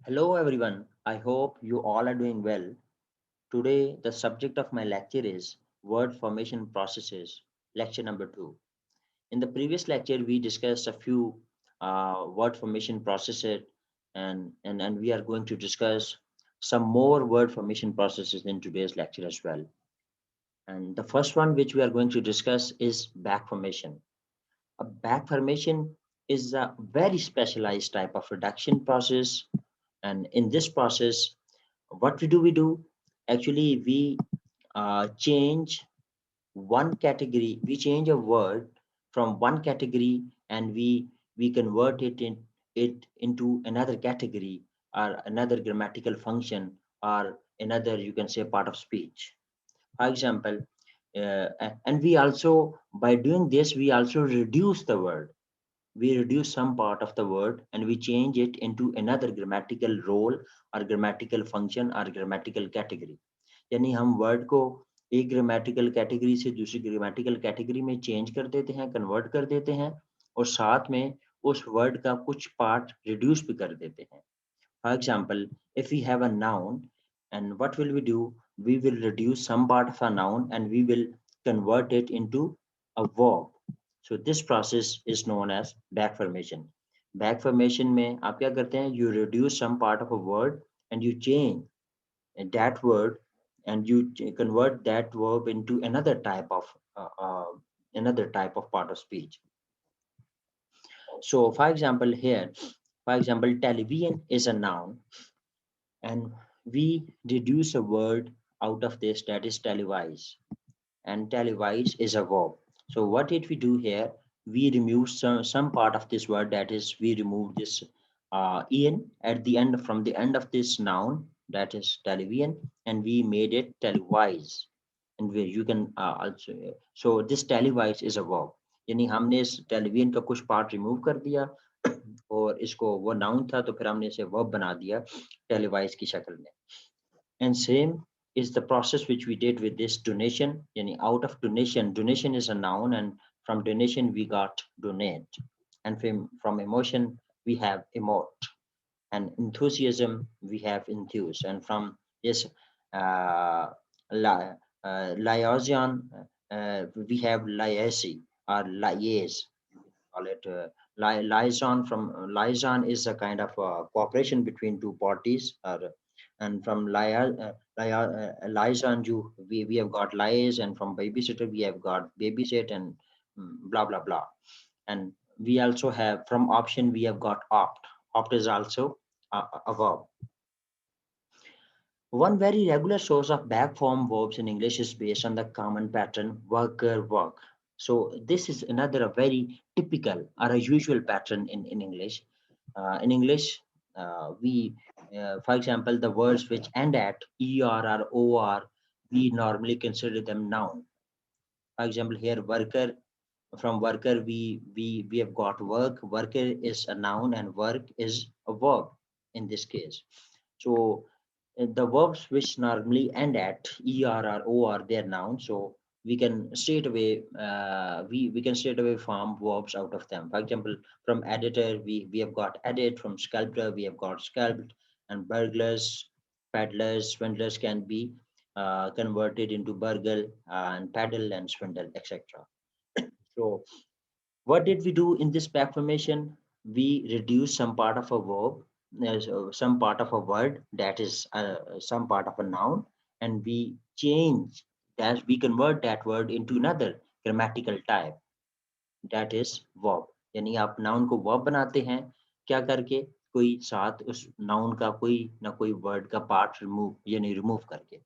Hello everyone, I hope you all are doing well. Today, the subject of my lecture is word formation processes, lecture number 2. In the previous lecture, we discussed a few word formation processes, and we are going to discuss some more word formation processes in today's lecture as well. And the first one which we are going to discuss is back formation. A back formation is a very specialized type of reduction process, and in this process, what we do actually we change one category, we change a word from one category, and we convert it into another category or another grammatical function or another, you can say, part of speech. For example, and we also, by doing this, we also reduce the word, we reduce some part of the word and we change it into another grammatical role or grammatical function or grammatical category. यानी हम word को एक grammatical category से दूसरी grammatical category में change कर देते हैं, कन्वर्ट कर देते हैं, और साथ में उस वर्ड का कुछ पार्ट रिड्यूस भी कर देते हैं. For example, if we have a noun, and what will we do? We will reduce some part of a noun and we will convert it into a verb. So this process is known as back formation. Back formation में आप क्या करते हैं? You reduce some part of a word and you change that word and you convert that verb into another type of part of speech. So, for example, here, for example, television is a noun, and we deduce a word out of this, that is televise, and televise is a verb. So what did we do here? We remove some part of this word, that is we remove this en at the end, from the end of this noun, that is television, and we made it televise. And you can also, so this televise is a verb, यानी हमने इस television का कुछ part remove कर दिया और इसको, वो नाउन था तो फिर हमने इसे वर्ब बना दिया टेलीवाइज की शक्ल में. And same is the process which we did with this donation. Yani out of donation, donation is a noun, and from donation we got donate. And from emotion we have emote. And enthusiasm we have enthuse. And from this uh, liaison we have liaisi or liaise. Call it liaison. From liaison is a kind of cooperation between two parties, or and from liaison we have got liaise, and from babysitter we have got babysit, and blah blah blah. And we also have, from option we have got opt. Opt is also a verb. One very regular source of back form verbs in English is based on the common pattern worker work. So this is another a very typical or a usual pattern in English. In English, for example, the words which end at er or or, we normally consider them noun. For example, here worker, from worker we have got work. Worker is a noun and work is a verb in this case. So the verbs which normally end at er or are their noun, so we can straight away we can straight away form verbs out of them. For example, from editor we have got edit, from sculptor we have got sculpt, and burglars, peddlers, swindlers can be converted into burgle, and paddle and swindle, etc. So what did we do in this back formation? We reduce some part of a verb, some part of a word, that is some part of a noun, and we change that, we convert that word into another grammatical type, that is verb. यानी आप noun को verb बनाते हैं, क्या करके? कोई साथ उस नाउन का कोई ना कोई वर्ड का पार्ट रिमूव, यानी रिमूव करके.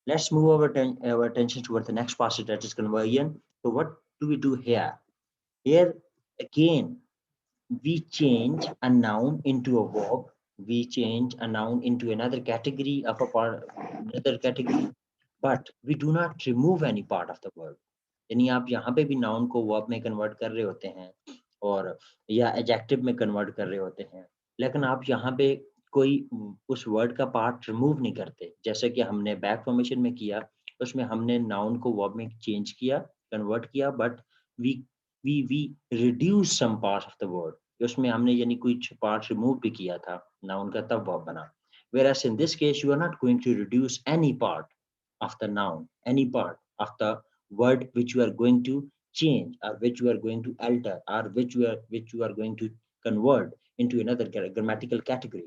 Let's move our attention toward the next passage, that is conversion. So what do we do here? Here again, we change a noun into a verb, we change a noun into another category of a part, another category, but we do not remove any part of the word. यानी आप यहाँ पे भी noun को verb में convert कर रहे होते हैं और या एडजेक्टिव में कन्वर्ट कर रहे होते हैं, लेकिन आप यहाँ पे कोई उस वर्ड का पार्ट रिमूव नहीं करते, जैसे कि हमने बैक फॉर्मेशन में किया. उसमें हमने नाउन को वर्ब में चेंज किया, कन्वर्ट किया, but we we reduce some part of the word. उसमें हमने यानी कुछ पार्ट रिमूव भी किया था नाउन का, तब वर्ब बना. Whereas in this case, you are not going to reduce any part of the noun, any part of the word which you are going to change, or which you are going to alter, or which you are going to convert into another grammatical category.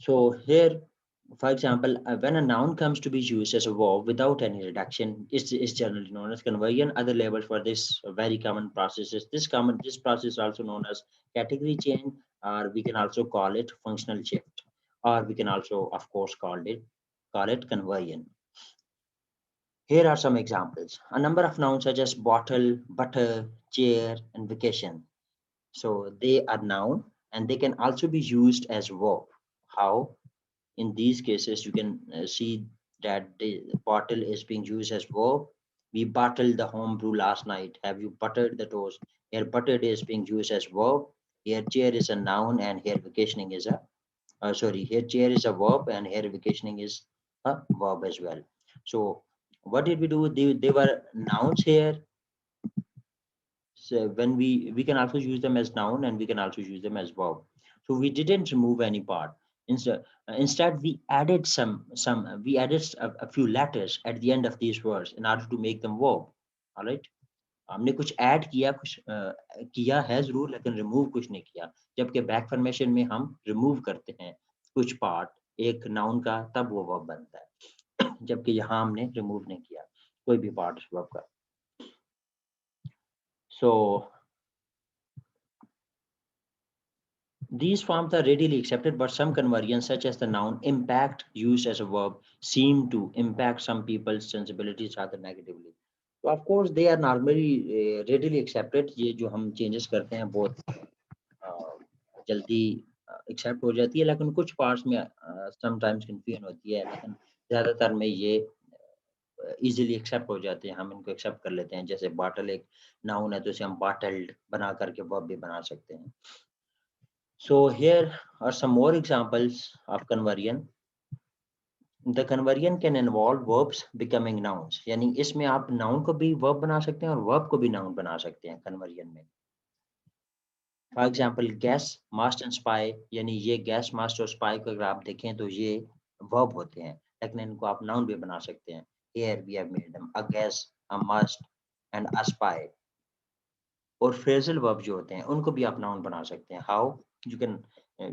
So here, for example, when a noun comes to be used as a verb without any reduction, is generally known as conversion. Other labels for this very common process is this process is also known as category change, or we can also call it functional shift, or we can also, of course, call it conversion. Here are some examples. A number of nouns such as bottle, butter, chair, and vacation. So they are noun and they can also be used as verb. How? In these cases, you can see that the bottle is being used as verb. We bottled the home brew last night. Have you buttered the toast? Here, buttered is being used as verb. Here, chair is a noun, and here, vacationing is a sorry. Here, chair is a verb, and here, vacationing is a verb as well. So, what did we do? They were nouns here. So when we can also use them as noun and we can also use them as verb. So we didn't remove any part. Instead we added we added a few letters at the end of these words in order to make them verb. All right. हमने कुछ add किया, कुछ किया है जरूर, लेकिन remove कुछ नहीं किया. जबकि बैक फॉर्मेशन में हम रिमूव करते हैं कुछ पार्ट एक नाउन का, तब वो वर्ब बनता है. जबकि यहाँ हमने रिमूव नहीं किया कोई भी पार्ट वर्ब का. So these forms are readily accepted, but some conversions, such as the noun impact used as a verb, seem to impact some people's sensibilities rather negatively. So of course they are normally readily accepted. ये जो हम changes करते हैं बहुत जल्दी accept हो जाती है, लेकिन कुछ parts में sometimes confusion होती है, लेकिन ज़्यादातर में ये easily accept हो जाते हैं, हम इनको accept कर लेते हैं. जैसे bottle एक noun है तो इसे हम bottled बना करके verb भी बना सकते हैं. So here are some more examples of conversion. The conversion can involve verbs becoming nouns. यानी इसमें आप noun को भी verb बना सकते हैं और verb को भी noun बना सकते हैं conversion में. For example, guess, must and spy. यानी ये guess, must और spy को अगर आप देखें तो ये verb होते हैं, लेकिन इनको आप noun भी बना सकते हैं. Here we have made them a guess, a must and a spy. और phrasal verb जो होते हैं उनको भी आप noun बना सकते हैं. How? You can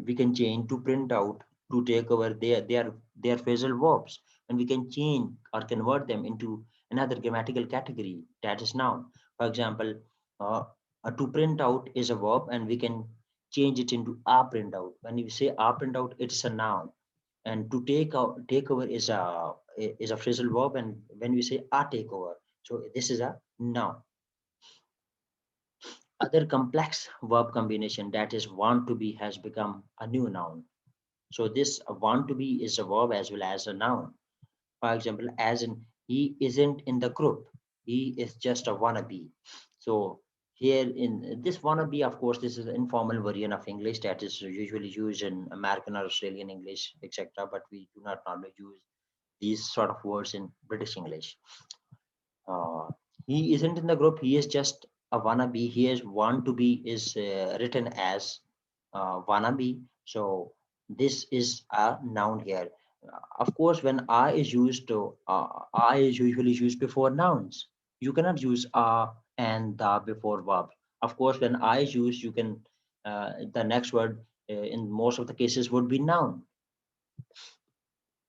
we can change to, print out, to, take over. They are phrasal verbs, and we can change or convert them into another grammatical category, that is noun. For example, to print out is a verb, and we can change it into a print out. When you say a print out, it's a noun, and to take over is a phrasal verb, and when we say a takeover, so this is a noun. Other complex verb combination, that is want to be, has become a new noun. So this want to be is a verb as well as a noun. For example, as in he isn't in the group, he is just a wannabe. So here in this wannabe, of course, this is an informal version of English that is usually used in American or Australian English, etc. But we do not normally use these sort of words in British English. Uh, he isn't in the group. He is just a wannabe. He is want to be is written as wannabe. So this is a noun here. Of course, when I is used to, I is usually used before nouns. You cannot use and the before verb. Of course, when I is used, you can the next word in most of the cases would be noun.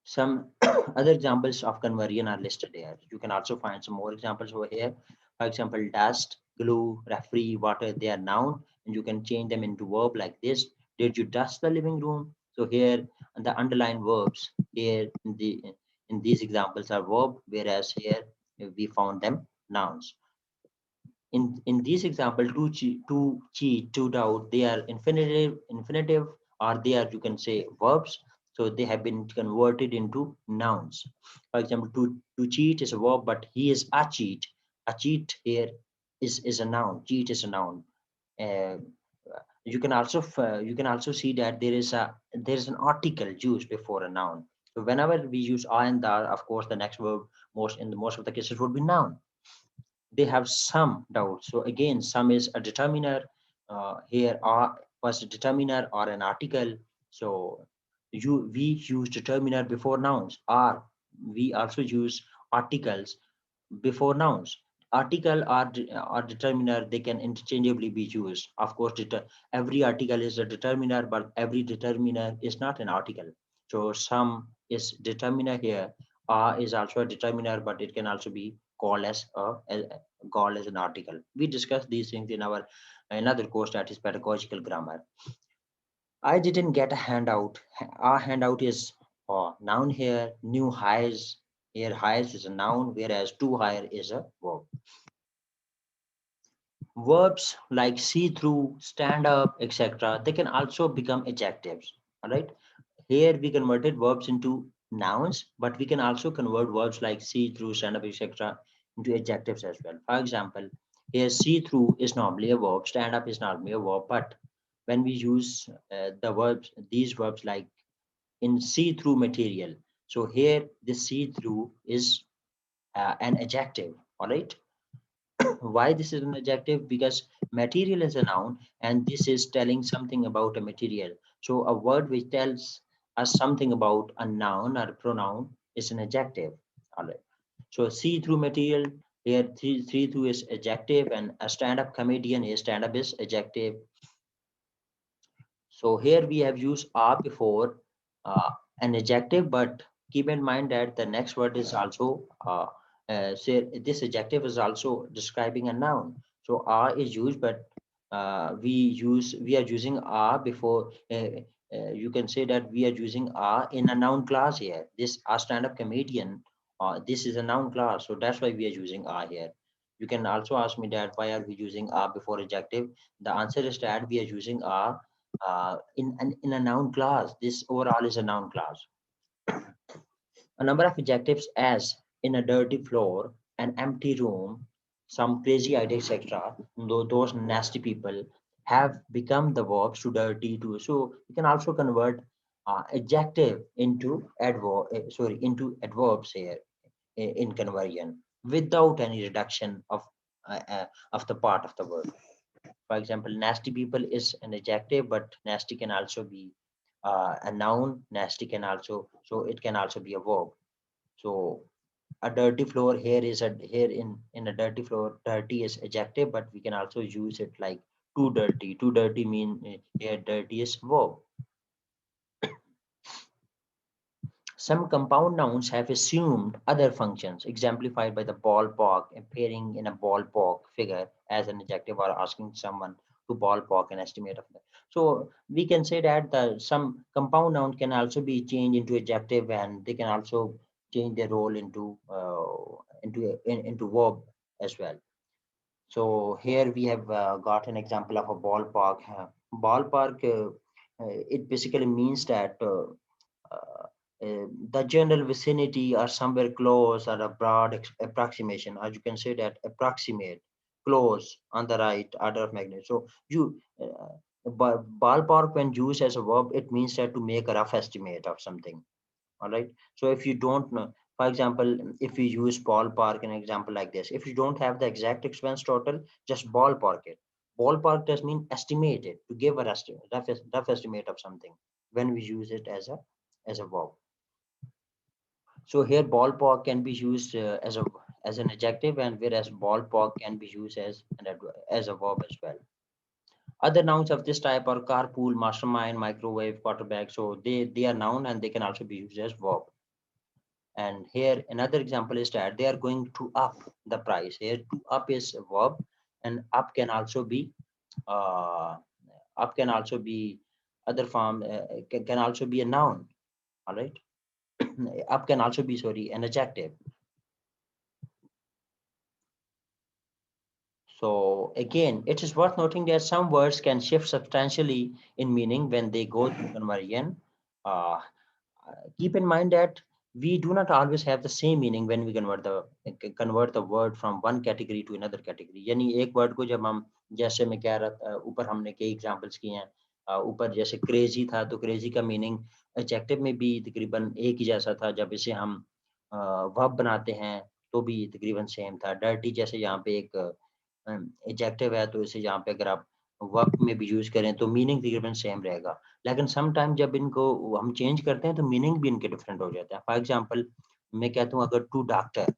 Some other examples of conversion are listed here. You can also find some more examples over here. For example, dust, glue, referee, water, they are noun, and you can change them into verb like this. Did you dust the living room? So here the underlined verbs here in these examples are verb, whereas here we found them nouns. In these example, to cheat, to doubt, they are infinitive, or they are, you can say, verbs. So they have been converted into nouns. For example, to cheat is a verb, but he is a cheat. A cheat here is a noun. Cheat is a noun. Uh, you can also see that there is an article used before a noun. So whenever we use I and the, of course, the next verb most of the cases would be noun. They have some doubt. So again, some is a determiner, here are was a determiner or an article. So we use determiner before nouns, or we also use articles before nouns. Article or determiner, they can interchangeably be used. Of course, every article is a determiner, but every determiner is not an article. So some is determiner here, is also a determiner, but it can also be called as called as an article. We discussed these things in our another course, that is pedagogical grammar. I didn't get a handout. Our handout is noun here. New hires, here hires is a noun, whereas to hire is a verb. Verbs like see through, stand up, etc., they can also become adjectives. All right. Here we converted verbs into nouns, but we can also convert verbs like see through, stand up, etc., into adjectives as well. For example, here see through is normally a verb, stand up is normally a verb, but when we use these verbs like in see through material, so here the see through is an adjective. All right. Why this is an adjective? Because material is a noun, and this is telling something about a material. So a word which tells us something about a noun or a pronoun is an adjective. All right. So see through material, here see through is adjective, and a stand-up comedian is stand-up is adjective. So here we have used are before an adjective, but keep in mind that the next word is also say this adjective is also describing a noun. So are is used, but we are using are before. You can say that we are using are in a noun class here. This a stand-up comedian. This is a noun class, so that's why we are using are here. You can also ask me that why are we using are before adjective? The answer is that we are using are in a noun class. This overall is a noun class. A number of adjectives as in a dirty floor, an empty room, some crazy idea, etc. Those nasty people have become the verbs to dirty to. So you can also convert adjective into into adverbs here in conversion without any reduction of the part of the word. For example, nasty people is an adjective, but nasty can also be a noun. Nasty can also, so it can also be a verb. So a dirty floor here is a here in a dirty floor, dirty is adjective, but we can also use it like too dirty. Too dirty mean here dirty is verb. Some compound nouns have assumed other functions, exemplified by the ballpark appearing in a ballpark figure as an adjective, or asking someone to ballpark an estimate of that. So we can say that some compound noun can also be changed into adjective, and they can also change their role into verb as well. So here we have got an example of a ballpark. Ballpark, it basically means that uh, the general vicinity or somewhere close, or a broad approximation, or you can say that approximate, close, on the right order of magnitude. So you ballpark, when used as a verb, it means that to make a rough estimate of something. All right. So if you don't know, for example, if we use ballpark, an example like this, if you don't have the exact expense total, just ballpark it. Ballpark does mean estimate it, to give a rough estimate of something when we use it as a verb. So here ballpark can be used as an adjective, and whereas ballpark can be used as a verb as well. Other nouns of this type are carpool, mastermind, microwave, quarterback. So they are noun, and they can also be used as verb. And here another example is that they are going to up the price. Here to up is a verb, and up can also be uh, other form, can also be a noun. All right. Up can also be, sorry, an adjective. So again, it is worth noting that some words can shift substantially in meaning when they go through conversion. Uh, Keep in mind that we do not always have the same meaning when we convert the word from one category to another category. यानी एक word को जब हम, जैसे मैं कह रहा था ऊपर, हमने कई एग्जांपल्स किए हैं ऊपर, जैसे क्रेजी था, तो क्रेजी का मीनिंग एडजेक्टिव में भी तकरीबन एक ही जैसा था, जब इसे हम वर्ब बनाते हैं तो भी तकरीबन सेम था. डर्टी जैसे यहाँ पे एक एडजेक्टिव है, तो इसे यहाँ पे अगर आप वर्ब में भी यूज करें तो मीनिंग तकरीबन सेम रहेगा, लेकिन सम टाइम जब इनको हम चेंज करते हैं तो मीनिंग भी इनके डिफरेंट हो जाता है। फॉर एग्जांपल मैं कहता हूँ अगर to doctor,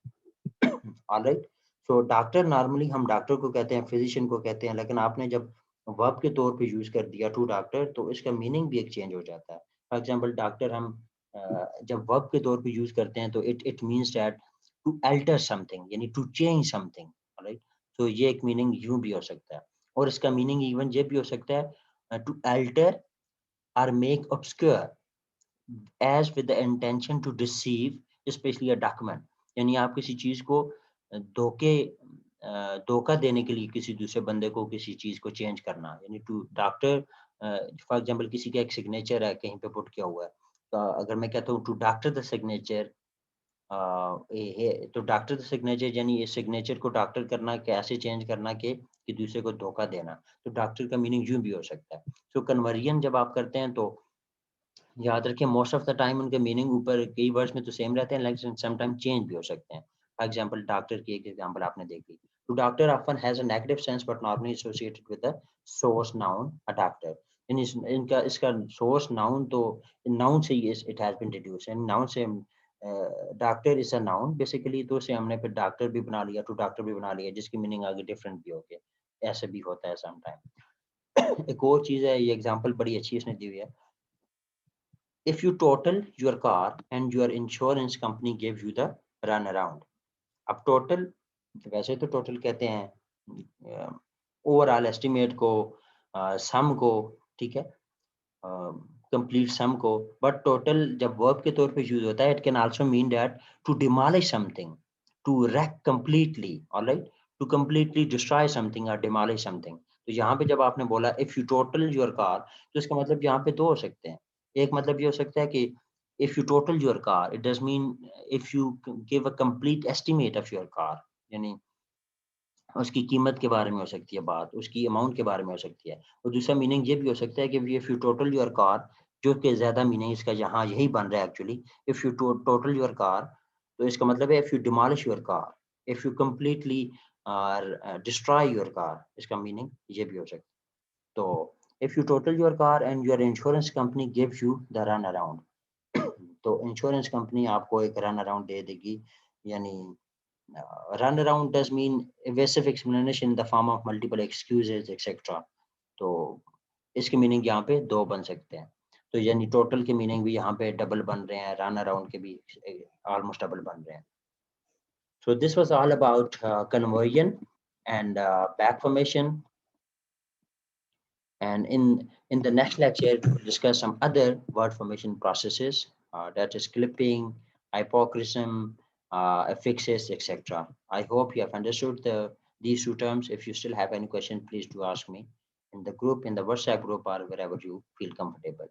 alright, so doctor normally हम डॉक्टर को कहते हैं, फिजिशियन को कहते हैं, लेकिन आपने जब वर्ब के तौर पे यूज कर दिया टू डॉक्टर तो इसका मीनिंग भी एक चेंज हो जाता है। फॉर एग्जांपल डॉक्टर हम जब वर्ब के तौर पे यूज करते हैं तो it means that to alter something, यानी टू चेंज समथिंग, ऑलराइट। तो ये एक मीनिंग यूं भी हो सकता है, और इसका मीनिंग इवन ये भी हो सकता है to alter or make obscure as with the intention to deceive, especially a document। यानी आप किसी चीज को धोखा देने के लिए किसी दूसरे बंदे को किसी चीज को चेंज करना, यानी टू डॉक्टर, फॉर एग्जांपल किसी का एक सिग्नेचर है कहीं पे पुट किया हुआ है, तो अगर मैं कहता हूँ टू डॉक्टर द सिग्नेचर, तो डॉक्टर द सिग्नेचर यानी ये सिग्नेचर को डॉक्टर करना, कैसे चेंज करना कि दूसरे को धोखा देना, तो डॉक्टर का मीनिंग यूं भी हो सकता है। सो कन्वर्जन जब आप करते हैं तो याद रखिए मोस्ट ऑफ द टाइम उनके मीनिंग ऊपर कई वर्ड्स में तो सेम रहते हैं, लेकिन सम टाइम चेंज भी हो सकते हैं। फॉर एग्जांपल डॉक्टर की एक एग्जांपल आपने देख ली, to doctor often has a negative sense but normally associated with the source noun a doctor. इन इनका इसका सोर्स नाउन, तो नाउन से ही it has been deduce, and noun से doctor is a noun basically, तो उसे हमने फिर डॉक्टर भी बना लिया, टू डॉक्टर भी बना लिया, जिसकी मीनिंग आगे डिफरेंट भी हो गया। ऐसे भी होता है सम टाइम। एक और चीज है, ये एग्जांपल बड़ी अच्छी इसने दी हुई है, if you total your car and your insurance company gives you the run around। अब टोटल, वैसे तो टोटल कहते हैं ओवरऑल एस्टिमेट को, सम को, ठीक है, कंप्लीट सम को, बट टोटल जब वर्ब के तौर पे यूज होता है it can also mean that to demolish something, to wreck completely, alright, to completely destroy something or demolish something। तो यहाँ पे जब आपने बोला if you total your car, तो इसका मतलब यहाँ पे दो हो सकते हैं। एक मतलब ये हो सकता है कि if you total your car it does mean if you give a complete estimate of your car, यानी उसकी कीमत के बारे में हो सकती है बात, उसकी अमाउंट के बारे में हो सकती है। और दूसरा मीनिंग ये भी हो सकता है कि if you total your car, जो कि ज़्यादा मीनिंग इसका यहाँ यही बन रहा है actually, if you total your car, तो इसका मतलब है if you demolish your car, if you completely destroy your car, इसका मीनिंग ये भी हो सकता है। तो if you total your car and your insurance company gives you the run around, तो इंश्योरेंस कंपनी आपको एक रन अराउंड दे देगी, यानी run around does mean evasive explanation in the form of multiple excuses etc। तो इसके meaning यहाँ पे दो बन सकते हैं, तो यानी टोटल के मीनिंग भी यहाँ पे डबल बन रहे हैं, रन अराउंड के भी ऑलमोस्ट डबल बन रहे हैं। So this was all about conversion and back formation, and in the next lecture we'll discuss some other word formation processes, that is clipping, hypocrism, affixes etc. I hope you have understood these two terms. If you still have any question, please do ask me in the group, in the WhatsApp group, or wherever you feel comfortable.